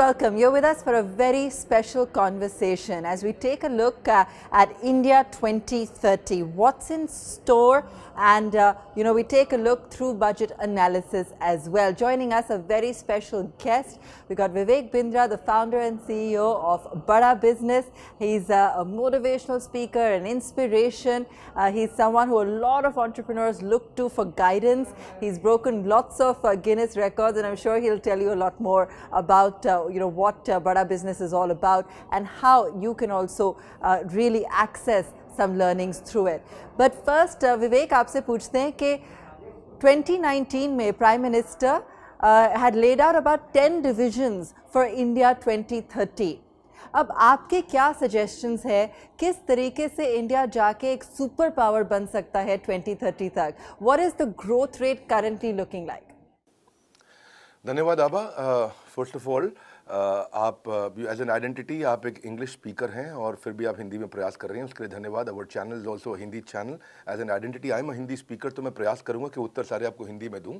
welcome. You're with us for a very special conversation as we take a look at India 2030. What's in store? And, we take a look through budget analysis as well. Joining us, a very special guest. We got Vivek Bindra, the founder and CEO of Bada Business. He's a motivational speaker, an inspiration. He's someone who a lot of entrepreneurs look to for guidance. He's broken lots of Guinness records, and I'm sure he'll tell you a lot more about what Bada Business is all about and how you can also really access some learnings through it. But first, Vivek, आपसे पूछते हैं कि 2019 में Prime Minister had laid out about 10 divisions for India 2030. अब आपके क्या suggestions है किस तरीके से इंडिया जाके एक सुपर पावर बन सकता है 2030 तक? What is the growth rate currently looking like? धन्यवाद आबा। फर्स्ट ऑफ ऑल आप एज एन आइडेंटिटी आप एक इंग्लिश स्पीकर हैं और फिर भी आप हिंदी में प्रयास कर रहे हैं, उसके लिए धन्यवाद। Our channel is also Hindi channel. As an identity I am Hindi speaker, तो मैं प्रयास करूंगा कि उत्तर सारे आपको हिंदी में दूं।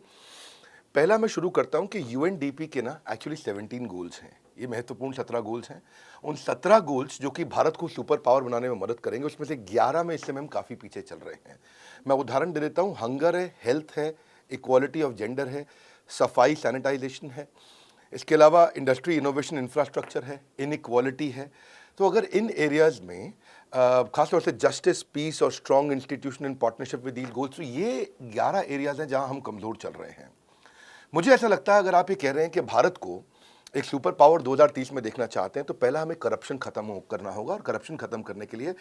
पहला मैं शुरू करता हूं कि यूएनडीपी के ना एक्चुअली 17 गोल्स हैं। ये महत्वपूर्ण 17 गोल्स हैं। उन 17 गोल्स जो कि भारत को सुपर पावर बनाने में मदद करेंगे, उसमें से 11 में इस समय हम काफ़ी पीछे चल रहे हैं। मैं उदाहरण दे देता हूँ। हंगर है, हेल्थ है, इक्वालिटी ऑफ जेंडर है, सफाई सैनिटाइजेशन है, इसके अलावा इंडस्ट्री इनोवेशन इंफ्रास्ट्रक्चर है, इनइक्वालिटी है। तो अगर इन एरियाज़ में खासतौर से जस्टिस, पीस और strong institution in partnership with these goals, तो ये 11 एरियाज़ हैं जहां हम कमज़ोर चल रहे हैं। मुझे ऐसा लगता है अगर आप ये कह रहे हैं कि भारत को एक सुपर पावर 2030 में देखना चाहते हैं, तो पहला हमें करप्शन खत्म करना होगा। और करप्शन खत्म करने के लिए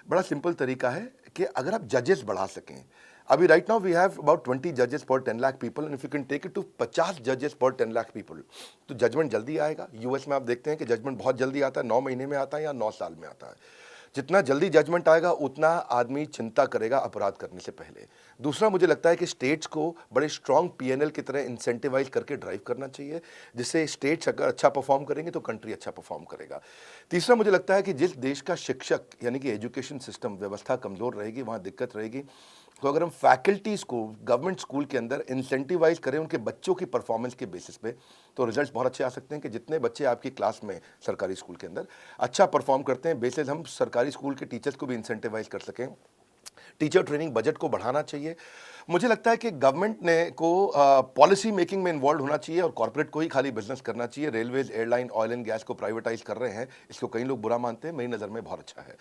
बड़ा सिंपल तरीका है कि अगर आप जजेस बढ़ा सकें। अभी right now we have about 20 जजेस पर 10 lakh people, and if you can take it to 50 जजेस पर 10 लाख पीपल, तो जजमेंट जल्दी आएगा। यूएस में आप देखते हैं कि जजमेंट बहुत जल्दी आता है, 9 महीने में आता है या 9 साल में आता है। जितना जल्दी जजमेंट आएगा उतना आदमी चिंता करेगा अपराध करने से पहले। दूसरा, मुझे लगता है कि स्टेट्स को बड़े स्ट्रॉन्ग पीएनएल की तरह इंसेंटिवाइज करके ड्राइव करना चाहिए, जिससे स्टेट्स अगर अच्छा परफॉर्म करेंगे तो कंट्री अच्छा परफॉर्म करेगा। तीसरा, मुझे लगता है कि जिस देश का शिक्षक यानी कि एजुकेशन सिस्टम व्यवस्था कमज़ोर रहेगी, वहाँ दिक्कत रहेगी। तो अगर हम फैकल्टीज़ को गवर्नमेंट स्कूल के अंदर इंसेंटिवाइज करें उनके बच्चों की परफॉर्मेंस के बेसिस पे, तो रिजल्ट्स बहुत अच्छे आ सकते हैं। कि जितने बच्चे आपकी क्लास में सरकारी स्कूल के अंदर अच्छा परफॉर्म करते हैं, बेसिस हम सरकारी स्कूल के टीचर्स को भी इंसेंटिवाइज कर सकें। टीचर ट्रेनिंग बजट को बढ़ाना चाहिए। मुझे लगता है कि गवर्नमेंट ने को पॉलिसी मेकिंग में इन्वॉल्व होना चाहिए और कॉर्पोरेट को ही खाली बिजनेस करना चाहिए। Railways, airline, oil and gas को प्राइवेटाइज कर रहे हैं, इसको कई लोग बुरा मानते हैं, मेरी नज़र में बहुत अच्छा है।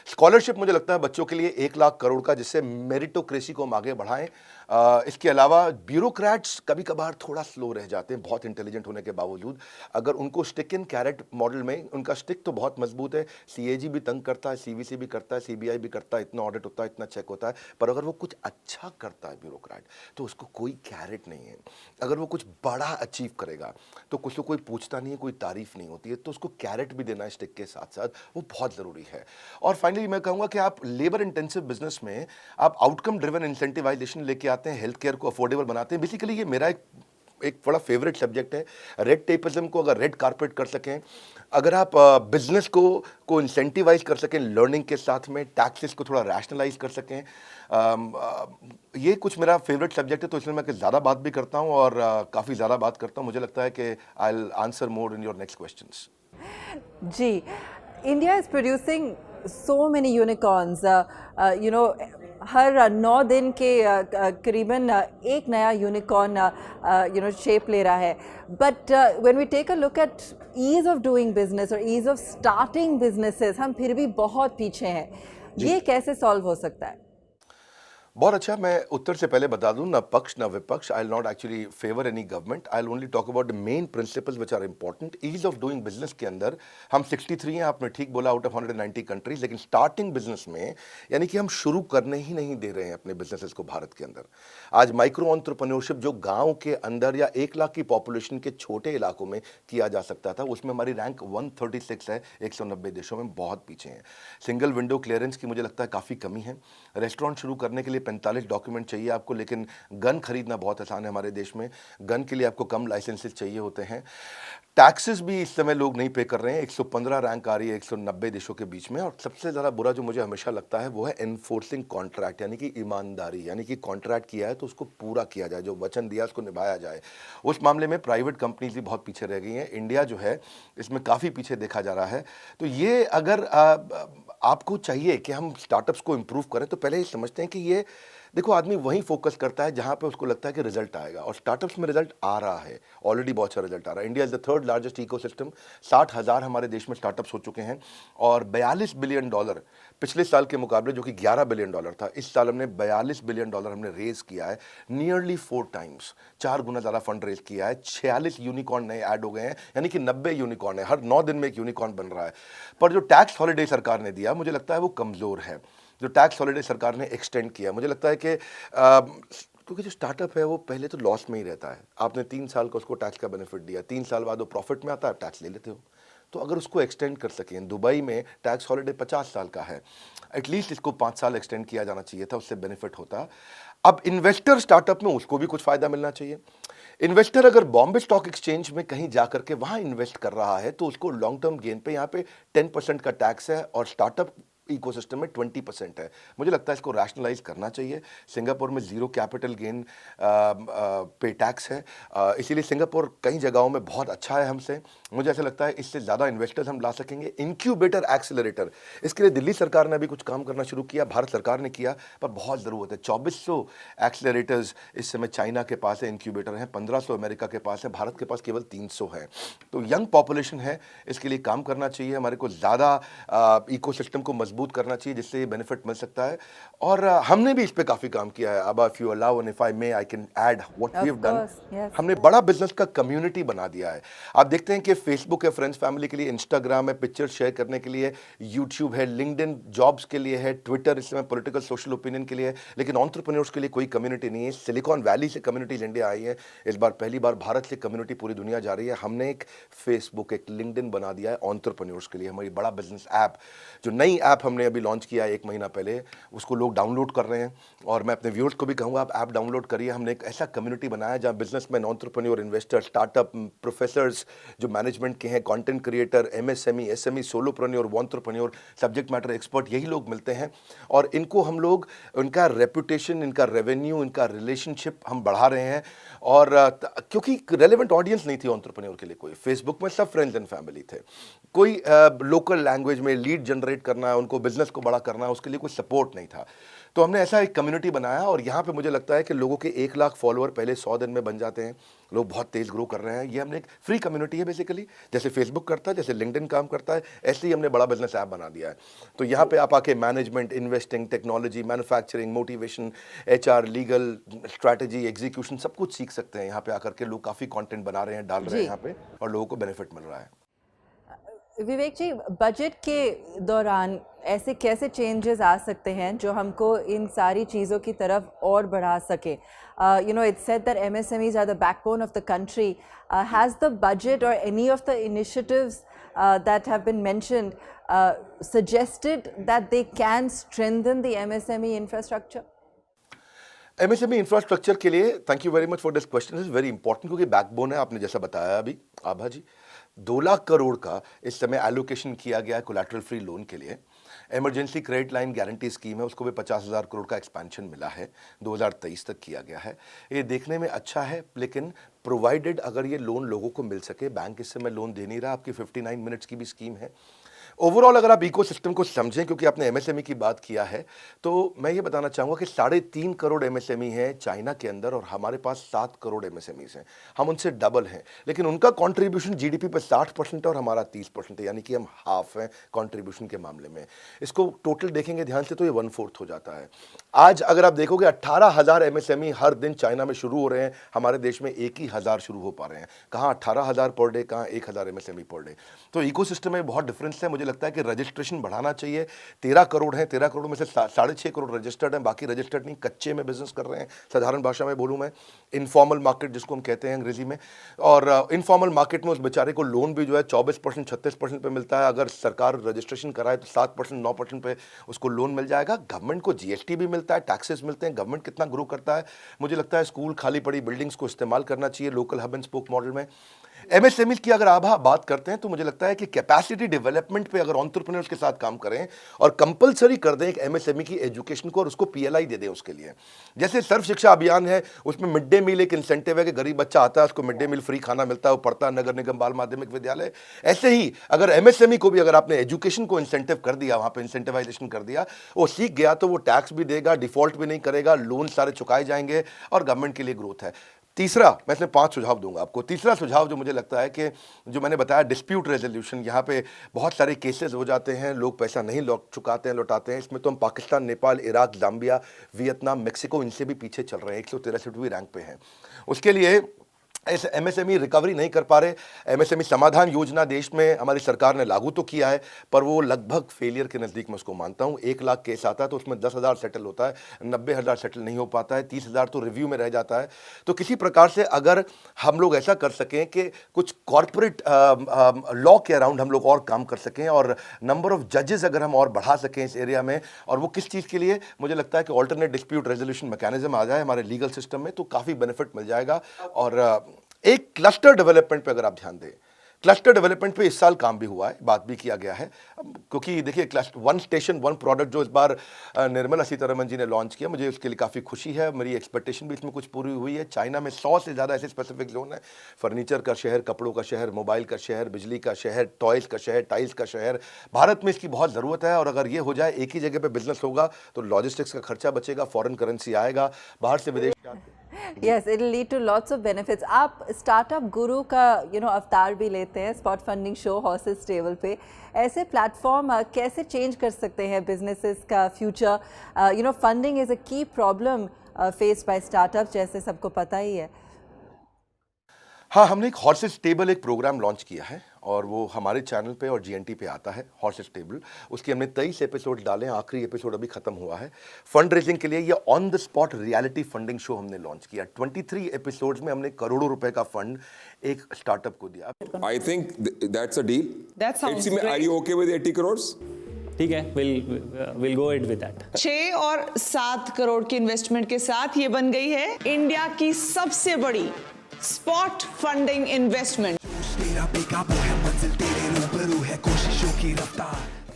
स्कॉलरशिप मुझे लगता है बच्चों के लिए 1 लाख करोड़ का, जिससे मेरिटोक्रेसी को हम आगे बढ़ाएं। इसके अलावा ब्यूरोक्रेट्स कभी कभार थोड़ा स्लो रह जाते हैं, बहुत इंटेलिजेंट होने के बावजूद। अगर उनको स्टिक इन कैरेट मॉडल में, उनका स्टिक तो बहुत मजबूत है, सीएजी भी तंग करता है, सीवीसी भी करता है, सीबीआई भी करता है, इतना ऑडिट होता है, इतना चेक होता है, पर अगर वो कुछ अच्छा करता है ब्यूरोक्रेट, तो उसको कोई कैरेट नहीं है। अगर वो कुछ बड़ा अचीव करेगा तो कुछ तो कोई पूछता नहीं है, कोई तारीफ नहीं होती है, तो उसको कैरेट भी देना है स्टिक के साथ साथ, वो बहुत ज़रूरी है। और फाइनली मैं कहूँगा कि आप लेबर इंटेंसिव बिजनेस में आप आउटकम ड्रिवन इंसेंटिवाइजेशन लेके आते हैं, हेल्थ केयर को अफोर्डेबल बनाते हैं। बेसिकली ये मेरा एक बड़ा फेवरेट सब्जेक्ट है। रेड टेपिज्म को अगर रेड कारपेट कर सकें, अगर आप बिजनेस को इंसेंटिवाइज कर सकें लर्निंग के साथ में, टैक्सेस को थोड़ा रैशनलाइज कर सकें, ये कुछ मेरा फेवरेट सब्जेक्ट है। तो इसमें मैं ज़्यादा बात भी करता हूँ और काफ़ी ज़्यादा बात करता हूँ। मुझे लगता है कि I will answer more in your next questions. जी, India is producing so many unicorns. हर 9 दिन के करीबन एक नया यूनिकॉर्न शेप ले रहा है। But when we take a look at ease of doing business और ईज ऑफ स्टार्टिंग बिजनेसेस, हम फिर भी बहुत पीछे हैं। ये कैसे सॉल्व हो सकता है? बहुत अच्छा। मैं उत्तर से पहले बता दूं, ना पक्ष ना विपक्ष। I will not actually favour any government, I will only talk about the main principles which are important. Ease of doing business के अंदर हम 63 हैं, आपने ठीक बोला, आउट ऑफ 190 कंट्रीज। लेकिन स्टार्टिंग बिजनेस में यानी कि हम शुरू करने ही नहीं दे रहे हैं अपने बिजनेसेस को भारत के अंदर। आज माइक्रो एंटरप्रेन्योरशिप जो गाँव के अंदर या 1 लाख की पॉपुलेशन के छोटे इलाकों में किया जा सकता था, उसमें हमारी रैंक 136 है, 190 देशों में बहुत पीछे हैं। सिंगल विंडो क्लियरेंस की मुझे लगता है काफ़ी कमी है। रेस्टोरेंट शुरू करने के लिए 45 डॉक्यूमेंट चाहिए आपको, लेकिन गन खरीदना बहुत आसान है हमारे देश में। गन के लिए आपको कम लाइसेंसेस चाहिए होते हैं। टैक्सेस भी इस समय लोग नहीं पे कर रहे हैं। 115 रैंक आ रही है 190 देशों के बीच में। और सबसे ज़्यादा बुरा जो मुझे हमेशा लगता है वो है एनफोर्सिंग कॉन्ट्रैक्ट, यानी कि ईमानदारी, यानी कि कॉन्ट्रैक्ट किया है तो उसको पूरा किया जाए, जो वचन दिया उसको निभाया जाए। उस मामले में प्राइवेट कंपनीज भी बहुत पीछे रह गई हैं। इंडिया जो है इसमें काफ़ी पीछे देखा जा रहा है। तो ये अगर आपको चाहिए कि हम स्टार्टअप्स को इम्प्रूव करें तो पहले ये समझते हैं कि ये देखो, आदमी वहीं फोकस करता है जहां पे उसको लगता है कि रिजल्ट आएगा, और स्टार्टअप्स में रिजल्ट आ रहा है, ऑलरेडी बहुत अच्छा रिजल्ट आ रहा है। India is the third largest ecosystem. 60,000 हमारे देश में स्टार्टअप्स हो चुके हैं और $42 बिलियन पिछले साल के मुकाबले, जो कि $11 बिलियन था, इस साल हमने $42 बिलियन हमने रेज किया है, नियरली 4 टाइम्स, 4 गुना ज़्यादा फंड रेज किया है। 46 यूनिकॉर्न नए ऐड हो गए हैं, यानी कि 90 यूनिकॉर्न है, हर 9 दिन में एक यूनिकॉर्न बन रहा है। पर जो टैक्स हॉलिडे सरकार ने दिया, मुझे लगता है वो कमज़ोर है। जो टैक्स हॉलिडे सरकार ने एक्सटेंड किया, मुझे लगता है कि क्योंकि जो स्टार्टअप है वो पहले तो लॉस में ही रहता है। आपने 3 साल का उसको टैक्स का बेनिफिट दिया, 3 साल बाद वो प्रॉफिट में आता है, टैक्स ले लेते हो। तो अगर उसको एक्सटेंड कर सकें, दुबई में टैक्स हॉलिडे 50 साल का है, एटलीस्ट इसको 5 साल एक्सटेंड किया जाना चाहिए था, उससे बेनिफिट होता। अब इन्वेस्टर स्टार्टअप में, उसको भी कुछ फायदा मिलना चाहिए। इन्वेस्टर अगर बॉम्बे स्टॉक एक्सचेंज में कहीं जाकर के वहां इन्वेस्ट कर रहा है तो उसको लॉन्ग टर्म गेन पे यहाँ पे 10% का टैक्स है और स्टार्टअप इकोसिस्टम में 20% है। मुझे लगता है इसको रैशनलाइज करना चाहिए। सिंगापुर में 0 कैपिटल गेन पे टैक्स है, इसीलिए सिंगापुर कई जगहों में बहुत अच्छा है हमसे। मुझे ऐसा लगता है इससे ज़्यादा इन्वेस्टर्स हम ला सकेंगे। इंक्यूबेटर एक्सेलरेटर, इसके लिए दिल्ली सरकार ने अभी कुछ काम करना शुरू किया, भारत सरकार ने किया, पर बहुत ज़रूरत है। 2400 एक्सेलरेटर्स इस समय चाइना के पास है, इंक्यूबेटर हैं, 1500 अमेरिका के पास है, भारत के पास केवल 300 है। तो यंग पॉपुलेशन है, इसके लिए काम करना चाहिए। हमारे को ज़्यादा इकोसिस्टम को मजबूत करना चाहिए, जिससे ये बेनिफिट मिल सकता है। और हमने भी इस पे काफ़ी काम किया है। अब if you allow and if I may I can add what we have done. हमने बड़ा बिजनेस का कम्युनिटी बना दिया है। आप देखते हैं कि फेसबुक है फ्रेंड्स फैमिली के लिए, इंस्टाग्राम है पिक्चर शेयर करने के लिए, यूट्यूब है, लिंक्डइन जॉब्स के लिए है, ट्विटर इस समय पॉलिटिकल सोशल ओपिनियन के लिए है, लेकिन एंटरप्रेन्योर्स के लिए कोई कम्युनिटी नहीं है। सिलिकॉन वैली से कम्युनिटीज इंडिया आई है, इस बार पहली बार भारत से कम्युनिटी पूरी दुनिया जा रही है। हमने एक फेसबुक, एक लिंक्डइन बना दिया है एंटरप्रेन्योर्स के लिए। हमारी बड़ा बिजनेस ऐप, जो नई ऐप हमने अभी लॉन्च किया है 1 महीना पहले, उसको लोग डाउनलोड कर रहे हैं। और मैं अपने व्यूअर्स को भी कहूँगा, आप ऐप डाउनलोड करिए। हमने एक ऐसा कम्युनिटी बनाया जहाँ businessman, entrepreneur, investor, startup, professors जो मैनेजमेंट के हैं, content creator, MSME, SME, solopreneur, entrepreneur, subject matter expert, यही लोग मिलते हैं। और इनको हम लोग, इनका रेपुटेशन, इनका रेवेन्यू, इनका रिलेशनशिप हम बढ़ा रहे हैं। और क्योंकि रेलेवेंट ऑडियंस नहीं थी एंटरप्रेन्योर के लिए कोई, फेसबुक में सब फ्रेंड्स एंड फैमिली थे। कोई लोकल लैंग्वेज में लीड जनरेट करना है, उनको बिजनेस को बड़ा करना है, उसके लिए कोई सपोर्ट नहीं था। तो हमने ऐसा एक कम्युनिटी बनाया और यहाँ पे मुझे लगता है कि लोगों के 1 लाख फॉलोअर पहले 100 दिन में बन जाते हैं। लोग बहुत तेज ग्रो कर रहे हैं। ये हमने एक फ्री कम्युनिटी है बेसिकली, जैसे फेसबुक करता है, जैसे लिंक्डइन काम करता है, ऐसे ही हमने बड़ा बिजनेस ऐप बना दिया है। तो यहाँ पे आप आके management, investing, technology, manufacturing, motivation, HR, legal, strategy, execution, सब कुछ सीख सकते हैं। यहाँ पे आकर के लोग काफ़ी कॉन्टेंट बना रहे हैं, डाल रहे हैं यहाँ पे, और लोगों को बेनिफिट मिल रहा है। विवेक जी, बजट के दौरान ऐसे कैसे चेंजेस आ सकते हैं जो हमको इन सारी चीज़ों की तरफ और बढ़ा सके? You know, it's said that MSMEs are the backbone of the country. Has the budget or any of the initiatives that have been mentioned suggested that they can strengthen the MSME infrastructure? MSME infrastructure के लिए thank you very much for this question, is very important, क्योंकि backbone है। आपने जैसा बताया अभी आभा जी, 2 लाख करोड़ का इस समय एलोकेशन किया गया है कोलैटरल फ्री लोन के लिए। Emergency credit line guarantee scheme है, उसको भी 50,000 करोड़ का एक्सपेंशन मिला है, 2023 तक किया गया है। ये देखने में अच्छा है, लेकिन प्रोवाइडेड अगर ये लोन लोगों को मिल सके। बैंक इस समय लोन दे नहीं रहा। आपकी 59 मिनट्स की भी स्कीम है। ओवरऑल अगर आप इकोसिस्टम को समझें, क्योंकि आपने एमएसएमई की बात किया है, तो मैं ये बताना चाहूँगा कि 3.5 करोड़ एमएसएमई है चाइना के अंदर और हमारे पास 7 करोड़ एमएसएमईज हैं। हम उनसे डबल हैं, लेकिन उनका कंट्रीब्यूशन जीडीपी पर 60% है और हमारा 30% है, यानी कि हम हाफ हैं कंट्रीब्यूशन के मामले में। इसको टोटल देखेंगे ध्यान से तो ये 1/4 हो जाता है। आज अगर आप देखोगे 18,000 एमएसएमई हर दिन चाइना में शुरू हो रहे हैं, हमारे देश में 1 ही हज़ार शुरू हो पा रहे हैं। कहाँ 18,000 पर डे, कहाँ 1,000 एमएसएमई पर डे। तो इकोसिस्टम में बहुत डिफरेंस है। मुझे मुझे लगता है कि रजिस्ट्रेशन बढ़ाना चाहिए। 13 करोड़ हैं, 13 करोड़ में से 6.5 करोड़ रजिस्टर्ड हैं, बाकी रजिस्टर्ड नहीं, कच्चे में बिजनेस कर रहे हैं। साधारण भाषा में बोलूँ मैं, इनफॉर्मल मार्केट जिसको हम कहते हैं अंग्रेजी में। और इनफॉर्मल मार्केट में उस बेचारे को लोन भी जो है 24% 36% पे मिलता है। अगर सरकार रजिस्ट्रेशन कराए तो 7% 9% पे उसको लोन मिल जाएगा। गवर्नमेंट को जीएसटी भी मिलता है, टैक्सेस मिलते हैं। गवर्नमेंट कितना ग्रो करता है। मुझे लगता है स्कूल, खाली पड़ी बिल्डिंग्स को इस्तेमाल करना चाहिए local hub and spoke model में। एमएसएमई की अगर आप बात करते हैं तो मुझे लगता है कि कैपेसिटी डेवलपमेंट पे अगर एंटरप्रेन्योर्स के साथ काम करें और कंपलसरी कर दें एक एमएसएमई की एजुकेशन को और उसको पीएलआई दे दें उसके लिए। जैसे सर्व शिक्षा अभियान है, उसमें मिड डे मील एक इंसेंटिव है कि गरीब बच्चा आता है उसको मिड डे मील फ्री खाना मिलता है, वो पढ़ता है नगर निगम बाल माध्यमिक विद्यालय। ऐसे ही अगर एमएसएमई को भी अगर आपने एजुकेशन को इंसेंटिव कर दिया, वहां पे इंसेंटिवाइजेशन कर दिया, वो सीख गया तो वो टैक्स भी देगा, डिफॉल्ट भी नहीं करेगा, लोन सारे चुकाए जाएंगे और गवर्नमेंट के लिए ग्रोथ है। तीसरा, मैं इसमें 5 सुझाव दूंगा आपको। तीसरा सुझाव जो मुझे लगता है कि जो मैंने बताया डिस्प्यूट रेजोल्यूशन, यहाँ पे बहुत सारे केसेस हो जाते हैं, लोग पैसा नहीं चुकाते हैं, लौटाते हैं। इसमें तो हम Pakistan, Nepal, Iraq, Zambia, Vietnam, Mexico, इनसे भी पीछे चल रहे हैं, 163वीं रैंक पे हैं। उसके लिए ऐसे एमएसएमई रिकवरी नहीं कर पा रहे। एमएसएमई समाधान योजना देश में हमारी सरकार ने लागू तो किया है, पर वो लगभग फेलियर के नज़दीक मैं उसको मानता हूँ। 1 लाख केस आता है तो उसमें 10,000 सेटल होता है, 90,000 सेटल नहीं हो पाता है, 30,000 तो रिव्यू में रह जाता है। तो किसी प्रकार से अगर हम लोग ऐसा कर सकें कि कुछ कॉरपोरेट लॉ के अराउंड हम लोग और काम कर सकें और नंबर ऑफ जजेस अगर हम और बढ़ा सकें इस एरिया में, और वो किस चीज़ के लिए, मुझे लगता है कि ऑल्टरनेट डिस्प्यूट रेजोल्यूशन मैकेनिज्म आ जाए हमारे लीगल सिस्टम में तो काफ़ी बेनिफिट मिल जाएगा। और एक क्लस्टर डेवलपमेंट पे अगर आप ध्यान दें, क्लस्टर डेवलपमेंट पे इस साल काम भी हुआ है, बात भी किया गया है। क्योंकि देखिए cluster one station one product जो इस बार निर्मला सीतारमण जी ने लॉन्च किया, मुझे उसके लिए काफ़ी खुशी है। मेरी एक्सपेक्टेशन भी इसमें कुछ पूरी हुई है। चाइना में 100 से ज़्यादा ऐसे स्पेसिफिक जोन है, फर्नीचर का शहर, कपड़ों का शहर, मोबाइल का शहर, बिजली का शहर, टॉयज़ का शहर, टाइल्स का शहर। भारत में इसकी बहुत ज़रूरत है और अगर ये हो जाए, एक ही जगह पर बिजनेस होगा तो लॉजिस्टिक्स का खर्चा बचेगा, फॉरेन करेंसी आएगा, बाहर से विदेश। Yes, it'll lead to lots of benefits. आप स्टार्टअप गुरु का अवतार भी लेते हैं spot funding show horses table पे। ऐसे प्लेटफॉर्म कैसे चेंज कर सकते हैं बिजनेसेस का फ्यूचर? फंडिंग इज अ की प्रॉब्लम फेस्ड बाय स्टार्टअप्स, जैसे सबको पता ही है। हाँ, हमने एक हॉर्सेस टेबल एक प्रोग्राम लॉन्च किया है और वो हमारे चैनल पे और जीएनटी पे आता है, हॉर्सेस टेबल। उसके हमने 23 एपिसोड डाले हैं, आखिरी एपिसोड अभी खत्म हुआ है। फंड रेजिंग के लिए ये on the spot reality funding show हमने लॉन्च किया। 23 एपिसोड्स में हमने करोड़ों रुपए का फंड एक स्टार्टअप को दिया। I think that's a deal. That sounds Ipsy, great. Are you okay with 80 crores? ठीक है, we'll go ahead with that. 6 और 7 करोड़ की इन्वेस्टमेंट के साथ ये बन गई है इंडिया की सबसे बड़ी स्पॉट फंडिंग इन्वेस्टमेंट।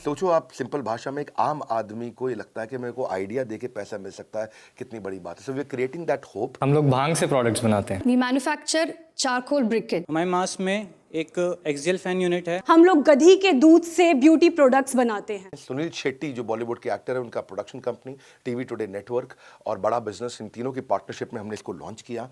सोचो आप, सिंपल भाषा में एक आम आदमी को ये लगता है कि मेरे को आइडिया देके पैसा मिल सकता है, कितनी बड़ी बात है। So we are creating that hope. हम लोग भांग से प्रोडक्ट्स बनाते हैं। We manufacture charcoal briquette. हमारे मास में एक एक्सजेल फैन यूनिट है। हम लोग गधी के दूध से ब्यूटी प्रोडक्ट्स बनाते हैं। सुनील शेट्टी जो बॉलीवुड के एक्टर है, उनका production company TV today network और बड़ा बिजनेस, इन तीनों की पार्टनरशिप में हमने इसको लॉन्च किया।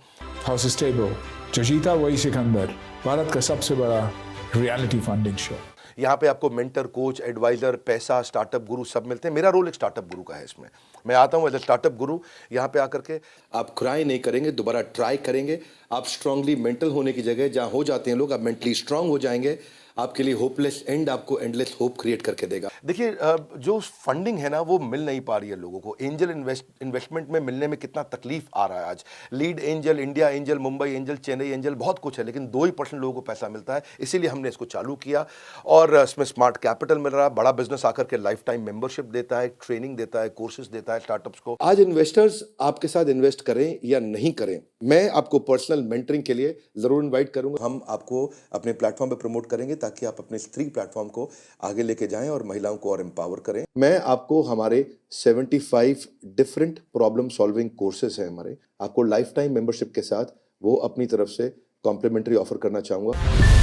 हॉर्सेस टेबल, जो जीता वही सिकंदर, भारत का सबसे बड़ा रियलिटी फंडिंग शो। यहाँ पे आपको मेंटर, कोच, एडवाइजर, पैसा, स्टार्टअप गुरु सब मिलते हैं। मेरा रोल एक स्टार्टअप गुरु का है इसमें। मैं आता हूँ एज ए स्टार्टअप गुरु, यहाँ पे आकर के आप क्राई नहीं करेंगे, दोबारा ट्राई करेंगे। आप स्ट्रांगली मेंटल होने की जगह जहाँ हो जाते हैं लोग, आप मेंटली स्ट्रांग हो जाएंगे। आपके लिए होपलेस एंड आपको एंडलेस होप क्रिएट करके देगा। देखिए जो फंडिंग है ना, वो मिल नहीं पा रही है लोगों को। एंजल इन्वेस्टमेंट में मिलने में कितना तकलीफ आ रहा है आज। Lead angel, India angel, Mumbai angel, Chennai angel, बहुत कुछ है, लेकिन 2% लोगों को पैसा मिलता है। इसीलिए हमने इसको चालू किया और इसमें स्मार्ट कैपिटल मिल रहा है। बड़ा बिजनेस आकर के लाइफ टाइम मेंबरशिप देता है, ट्रेनिंग देता है, कोर्सेज देता है स्टार्टअप्स को। आज इन्वेस्टर्स आपके साथ इन्वेस्ट करें या नहीं करें, मैं आपको पर्सनल मेंटरिंग के लिए जरूर इन्वाइट करूंगा। हम आपको अपने प्लेटफॉर्म पे प्रमोट करेंगे ताकि आप अपने स्त्री प्लेटफॉर्म को आगे लेके जाएं और महिलाओं को और एम्पावर करें। मैं आपको हमारे 75 डिफरेंट प्रॉब्लम सॉल्विंग कोर्सेज हैं हमारे, आपको लाइफ टाइम मेंबरशिप के साथ वो अपनी तरफ से कॉम्प्लीमेंट्री ऑफर करना चाहूंगा।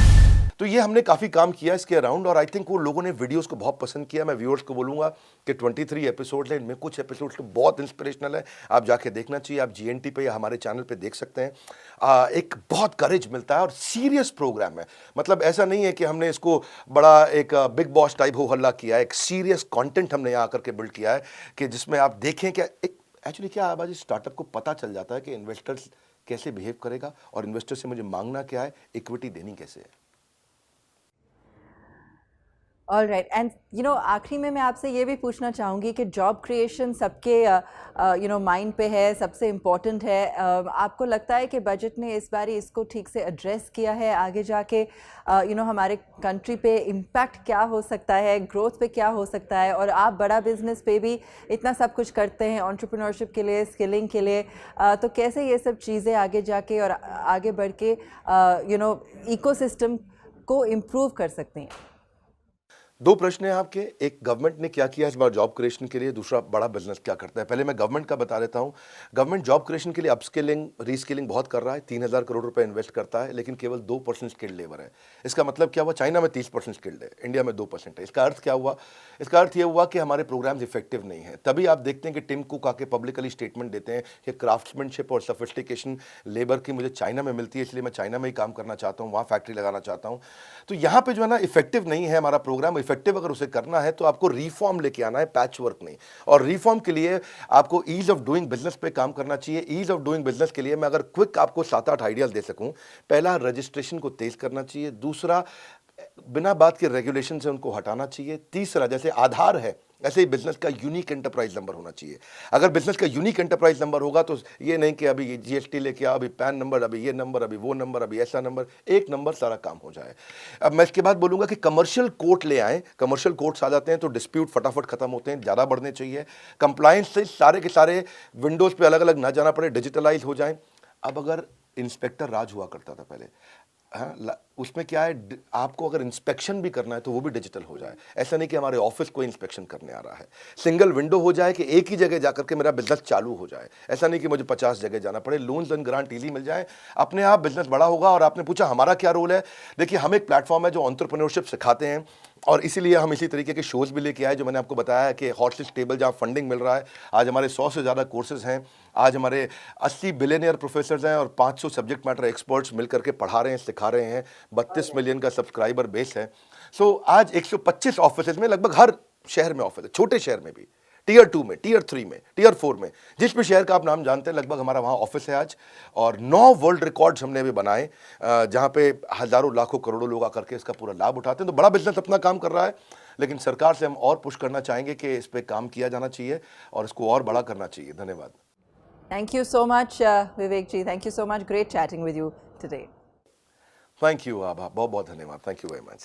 तो ये हमने काफ़ी काम किया इसके अराउंड और आई थिंक वो लोगों ने वीडियोस को बहुत पसंद किया। मैं व्यूअर्स को बोलूँगा कि 23 एपिसोड हैं, इनमें कुछ एपिसोड्स तो बहुत इंस्पिरेशनल है, आप जाके देखना चाहिए। आप जीएनटी पे या हमारे चैनल पे देख सकते हैं। एक बहुत करेज मिलता है और सीरियस प्रोग्राम है। मतलब ऐसा नहीं है कि हमने इसको बड़ा एक बिग बॉस टाइप हो हल्ला किया है। एक सीरियस कॉन्टेंट हमने यहाँ आकर के बिल्ड किया है कि जिसमें आप देखें कि एक एक्चुअली क्या है, आज स्टार्टअप को पता चल जाता है कि इन्वेस्टर्स कैसे बिहेव करेगा और इन्वेस्टर से मुझे मांगना क्या है, इक्विटी देनी कैसे है। ऑल राइट एंड आखिरी में मैं आपसे ये भी पूछना चाहूँगी कि जॉब क्रिएशन सबके माइंड पे है, सबसे इम्पोर्टेंट है। आपको लगता है कि बजट ने इस बारी इसको ठीक से एड्रेस किया है? आगे जाके हमारे कंट्री पे इम्पैक्ट क्या हो सकता है, ग्रोथ पे क्या हो सकता है? और आप बड़ा बिजनेस पे भी इतना सब कुछ करते हैं एंटरप्रेन्योरशिप के लिए, स्किलिंग के लिए, तो कैसे ये सब चीज़ें आगे जाके और आगे बढ़ के इकोसिस्टम को इम्प्रूव कर सकते हैं? दो प्रश्न हैं आपके। एक, गवर्नमेंट ने क्या किया इस बार जॉब क्रिएशन के लिए, दूसरा बड़ा बिजनेस क्या करता है। पहले मैं गवर्नमेंट का बता देता हूं। गवर्नमेंट जॉब क्रिएशन के लिए अपस्किलिंग, रीस्किलिंग बहुत कर रहा है। 3000 करोड़ रुपए इन्वेस्ट करता है, लेकिन केवल 2% स्किल्ड लेबर है। इसका मतलब क्या हुआ? चाइना में 30% स्किल्ड है, इंडिया में 2% है। इसका अर्थ क्या हुआ? इसका अर्थ यह हुआ कि हमारे प्रोग्राम्स इफेक्टिव नहीं है। तभी आप देखते हैं कि टिम कुक आके पब्लिकली स्टेटमेंट देते हैं कि क्राफ्ट्समैनशिप और सोफिस्टिकेशन लेबर की मुझे चाइना में मिलती है, इसलिए मैं चाइना में ही काम करना चाहता हूँ, वहाँ फैक्ट्री लगाना चाहता हूँ। तो यहाँ पे जो है ना, इफेक्टिव नहीं है हमारा प्रोग्राम। इफेक्टिव अगर उसे करना है तो आपको रिफॉर्म लेके आना है, पैच वर्क नहीं। और रिफॉर्म के लिए आपको ईज ऑफ डूइंग बिजनेस पे काम करना चाहिए। ईज ऑफ डूइंग बिजनेस के लिए मैं अगर क्विक आपको 7-8 आइडियाज दे सकूं, पहला, रजिस्ट्रेशन को तेज करना चाहिए। दूसरा, बिना बात के रेगुलेशन से उनको हटाना चाहिए। तीसरा, जैसे आधार है ऐसे ही बिजनेस का यूनिक एंटरप्राइज नंबर होना चाहिए। अगर बिजनेस का यूनिक एंटरप्राइज नंबर होगा तो ये नहीं कि अभी जीएसटी लेके आ, अभी पैन नंबर, अभी ये नंबर, अभी वो नंबर, अभी ऐसा नंबर, एक नंबर सारा काम हो जाए। अब मैं इसके बाद बोलूंगा कि कमर्शियल कोर्ट ले आएं। कमर्शियल कोर्ट्स आ जाते हैं तो डिस्प्यूट फटाफट खत्म होते हैं, ज़्यादा बढ़ने चाहिए। कंप्लायंस से सारे के सारे विंडोज़ पे अलग अलग ना जाना पड़े, डिजिटलाइज हो जाएं। अब अगर इंस्पेक्टर राज हुआ करता था पहले, हाँ, उसमें क्या है, आपको अगर इंस्पेक्शन भी करना है तो वो भी डिजिटल हो जाए। ऐसा नहीं कि हमारे ऑफिस को इंस्पेक्शन करने आ रहा है। सिंगल विंडो हो जाए कि एक ही जगह जाकर के मेरा बिजनेस चालू हो जाए। ऐसा नहीं कि मुझे 50 जगह जाना पड़े। लोन्स एंड ग्रांट इजी मिल जाए, अपने आप बिजनेस बड़ा होगा। और आपने पूछा हमारा क्या रोल है। देखिए, हम एक प्लेटफॉर्म है जो एंटरप्रेन्योरशिप सिखाते हैं, और इसीलिए हम इसी तरीके के शोज भी लेके आए, जो मैंने आपको बताया है कि हॉर्सेस टेबल जहाँ फंडिंग मिल रहा है। आज हमारे 100 से ज़्यादा कोर्सेज हैं। आज हमारे 80 बिलियनियर प्रोफेसर्स हैं और 500 सब्जेक्ट मैटर एक्सपर्ट्स मिलकर के पढ़ा रहे हैं, सिखा रहे हैं। 32 मिलियन का सब्सक्राइबर बेस है। सो आज 125 ऑफिस में, लगभग हर शहर में ऑफिस है, छोटे शहर में भी, टियर 2 में, टियर 3 में, टियर 4 में, जिस भी शहर का आप नाम जानते हैं लगभग हमारा वहाँ ऑफिस है आज। और 9 वर्ल्ड रिकॉर्ड्स हमने भी बनाए, जहाँ पे हज़ारों लाखों करोड़ों लोग आकर के इसका पूरा लाभ उठाते हैं। तो बड़ा बिजनेस अपना काम कर रहा है, लेकिन सरकार से हम और पुश करना चाहेंगे कि इस पर काम किया जाना चाहिए और इसको और बड़ा करना चाहिए। धन्यवाद। Thank you so much, Vivek ji. Thank you so much. Great chatting with you today. Thank you Abha, बहुत बहुत धन्यवाद। Thank you very much.